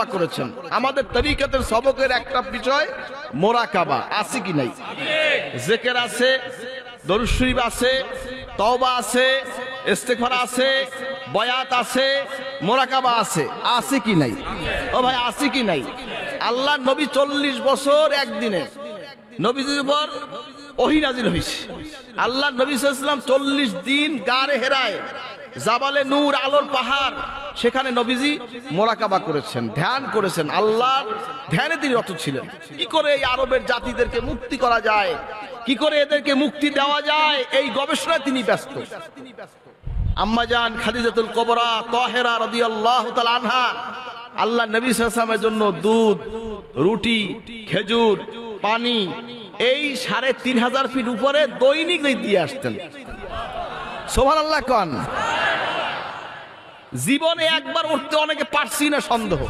মোরাকাবা করেছেন। আমাদের তরিকতের সবকের একটা বিষয় মোরাকাবা আছে কি নাই? জিকির আছে, দরুদ শরীফ আছে, তওবা আছে, ইস্তেগফার আছে, বায়াত আছে, মোরাকাবা আছে। আছে কি নাই? ও ভাই আছে কি নাই? আল্লাহ নবী 40 বছর একদিনে নবীজির উপর ওহী নাযিল হইছে। আল্লাহ নবী সাল্লাল্লাহু আলাইহি ওয়াসাল্লাম 40 দিন গারে হেরায়, জাবালে নূর, আলোর পাহাড়, সেখানে নবীজি মোরাকাবা করেছেন, ধ্যান করেছেন। আল্লাহর ধ্যানে তিনি রত ছিলেন। কি করে এই আরবের জাতিদেরকে মুক্তি করা যায়, কি করে এদেরকে মুক্তি দেওয়া যায়, এই গবেষণায় তিনি ব্যস্ত। আম্মা জান খাদিজাতুল কুবরা তাহেরা রাদিয়াল্লাহু তাআলা আনহা আল্লাহ নবী সাল্লাল্লাহু আলাইহি ওয়াসাল্লামের জন্য দুধ, রুটি, খেজুর, পানি এই 3500 ফিট উপরে দৈনিক দিয়ে আসতেন। সুবহানাল্লাহ কোন। জীবনে একবার উঠতে অনেকে পারছি না সন্দেহ।